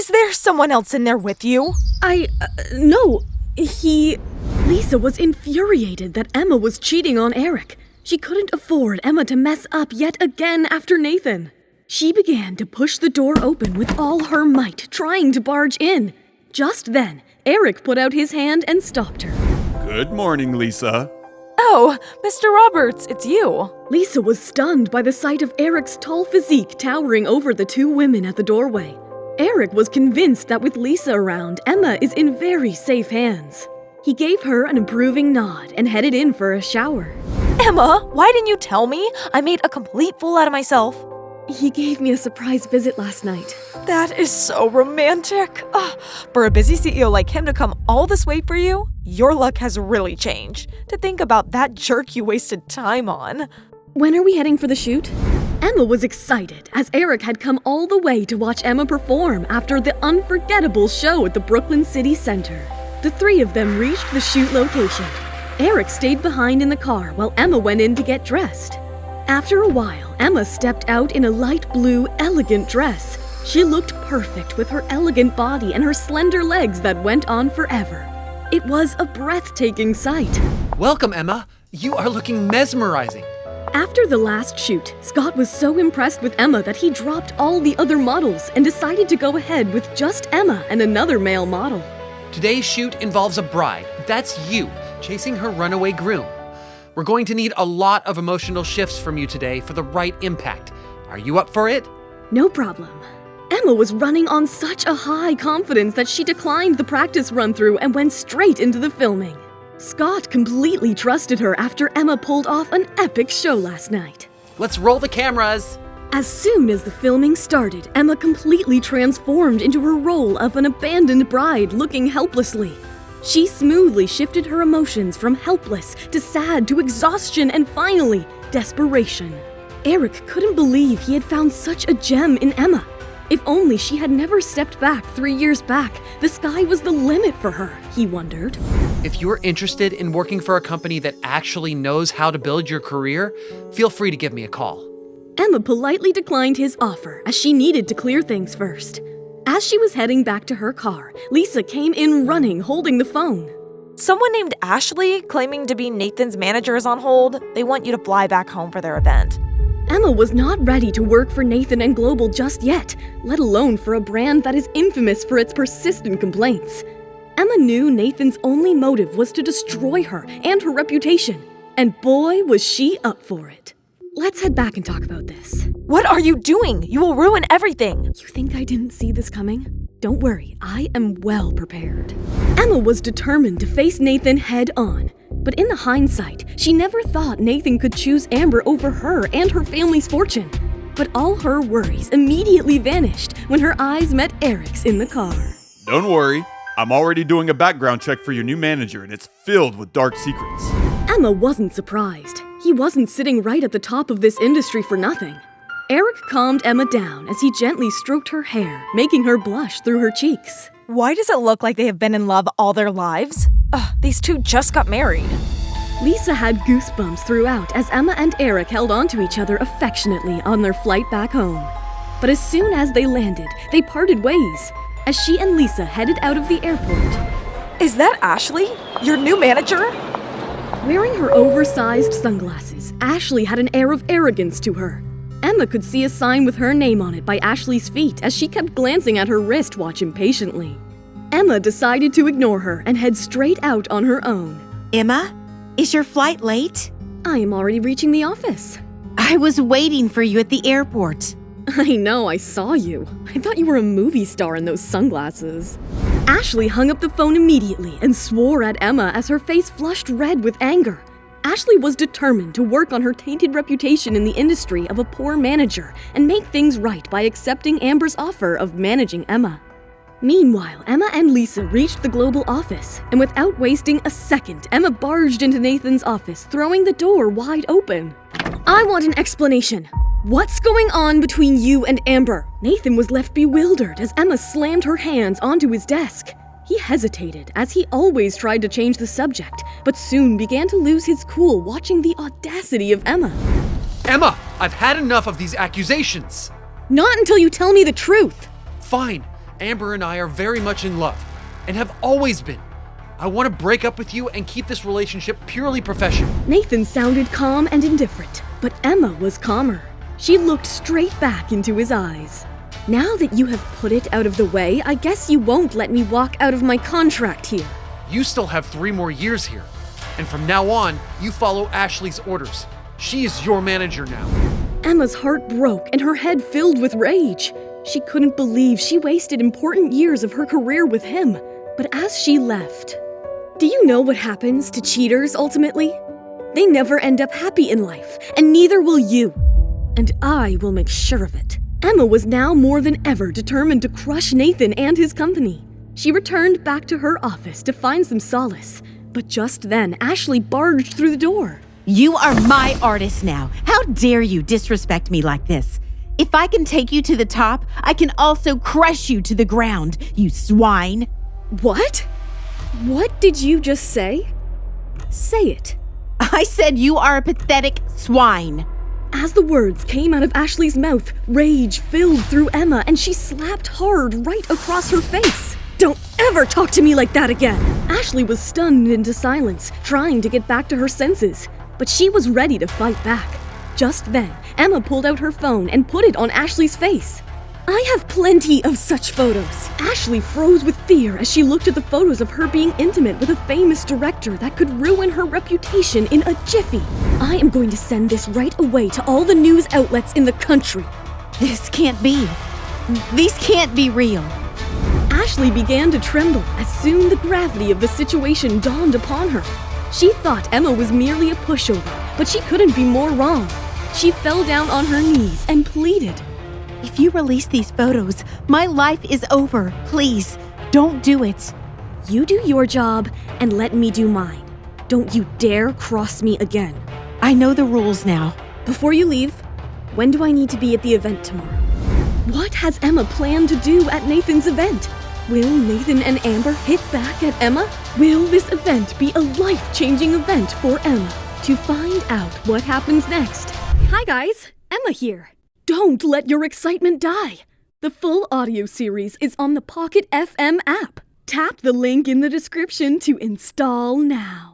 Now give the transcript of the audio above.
Is there someone else in there with you? No. Lisa was infuriated that Emma was cheating on Eric. She couldn't afford Emma to mess up yet again after Nathan. She began to push the door open with all her might, trying to barge in. Just then, Eric put out his hand and stopped her. Good morning, Lisa. Oh, Mr. Roberts, it's you. Lisa was stunned by the sight of Eric's tall physique towering over the two women at the doorway. Eric was convinced that with Lisa around, Emma is in very safe hands. He gave her an approving nod and headed in for a shower. Emma, why didn't you tell me? I made a complete fool out of myself. He gave me a surprise visit last night. That is so romantic. For a busy CEO like him to come all this way for you, your luck has really changed. To think about that jerk you wasted time on. When are we heading for the shoot? Emma was excited as Eric had come all the way to watch Emma perform after the unforgettable show at the Brooklyn City Center. The three of them reached the shoot location. Eric stayed behind in the car while Emma went in to get dressed. After a while, Emma stepped out in a light blue, elegant dress. She looked perfect with her elegant body and her slender legs that went on forever. It was a breathtaking sight. Welcome, Emma. You are looking mesmerizing. After the last shoot, Scott was so impressed with Emma that he dropped all the other models and decided to go ahead with just Emma and another male model. Today's shoot involves a bride. That's you, chasing her runaway groom. We're going to need a lot of emotional shifts from you today for the right impact. Are you up for it? No problem. Emma was running on such a high confidence that she declined the practice run-through and went straight into the filming. Scott completely trusted her after Emma pulled off an epic show last night. Let's roll the cameras. As soon as the filming started, Emma completely transformed into her role of an abandoned bride looking helplessly. She smoothly shifted her emotions from helpless to sad to exhaustion and finally, desperation. Eric couldn't believe he had found such a gem in Emma. If only she had never stepped back 3 years back, the sky was the limit for her, he wondered. If you're interested in working for a company that actually knows how to build your career, feel free to give me a call. Emma politely declined his offer as she needed to clear things first. As she was heading back to her car, Lisa came in running, holding the phone. Someone named Ashley, claiming to be Nathan's manager, is on hold. They want you to fly back home for their event. Emma was not ready to work for Nathan and Global just yet, let alone for a brand that is infamous for its persistent complaints. Emma knew Nathan's only motive was to destroy her and her reputation, and boy, was she up for it. Let's head back and talk about this. What are you doing? You will ruin everything. You think I didn't see this coming? Don't worry, I am well prepared. Emma was determined to face Nathan head on. But in the hindsight, she never thought Nathan could choose Amber over her and her family's fortune. But all her worries immediately vanished when her eyes met Eric's in the car. Don't worry. I'm already doing a background check for your new manager, and it's filled with dark secrets. Emma wasn't surprised. He wasn't sitting right at the top of this industry for nothing. Eric calmed Emma down as he gently stroked her hair, making her blush through her cheeks. Why does it look like they have been in love all their lives? These two just got married. Lisa had goosebumps throughout as Emma and Eric held onto each other affectionately on their flight back home. But as soon as they landed, they parted ways as she and Lisa headed out of the airport. Is that Ashley? Your new manager? Wearing her oversized sunglasses, Ashley had an air of arrogance to her. Emma could see a sign with her name on it by Ashley's feet as she kept glancing at her wristwatch impatiently. Emma decided to ignore her and head straight out on her own. Emma, is your flight late? I am already reaching the office. I was waiting for you at the airport. I know, I saw you. I thought you were a movie star in those sunglasses. Ashley hung up the phone immediately and swore at Emma as her face flushed red with anger. Ashley was determined to work on her tainted reputation in the industry of a poor manager and make things right by accepting Amber's offer of managing Emma. Meanwhile, Emma and Lisa reached the Global office, and without wasting a second, Emma barged into Nathan's office, throwing the door wide open. I want an explanation. What's going on between you and Amber? Nathan was left bewildered as Emma slammed her hands onto his desk. He hesitated, as he always tried to change the subject, but soon began to lose his cool watching the audacity of Emma. Emma, I've had enough of these accusations. Not until you tell me the truth. Fine. Amber and I are very much in love, and have always been. I want to break up with you and keep this relationship purely professional. Nathan sounded calm and indifferent, but Emma was calmer. She looked straight back into his eyes. Now that you have put it out of the way, I guess you won't let me walk out of my contract here. You still have 3 more years here, and from now on, you follow Ashley's orders. She is your manager now. Emma's heart broke and her head filled with rage. She couldn't believe she wasted important years of her career with him. But as she left, do you know what happens to cheaters ultimately? They never end up happy in life, and neither will you. And I will make sure of it. Emma was now more than ever determined to crush Nathan and his company. She returned back to her office to find some solace. But just then, Ashley barged through the door. You are my artist now. How dare you disrespect me like this? If I can take you to the top, I can also crush you to the ground, you swine. What? What did you just say? Say it. I said you are a pathetic swine. As the words came out of Ashley's mouth, rage filled through Emma and she slapped hard right across her face. Don't ever talk to me like that again! Ashley was stunned into silence, trying to get back to her senses. But she was ready to fight back. Just then, Emma pulled out her phone and put it on Ashley's face. I have plenty of such photos. Ashley froze with fear as she looked at the photos of her being intimate with a famous director that could ruin her reputation in a jiffy. I am going to send this right away to all the news outlets in the country. This can't be. These can't be real. Ashley began to tremble as soon the gravity of the situation dawned upon her. She thought Emma was merely a pushover, but she couldn't be more wrong. She fell down on her knees and pleaded. If you release these photos, my life is over. Please, don't do it. You do your job and let me do mine. Don't you dare cross me again. I know the rules now. Before you leave, when do I need to be at the event tomorrow? What has Emma planned to do at Nathan's event? Will Nathan and Amber hit back at Emma? Will this event be a life-changing event for Emma? To find out what happens next. Hi guys, Emma here. Don't let your excitement die. The full audio series is on the Pocketfm app. Tap the link in the description to install now.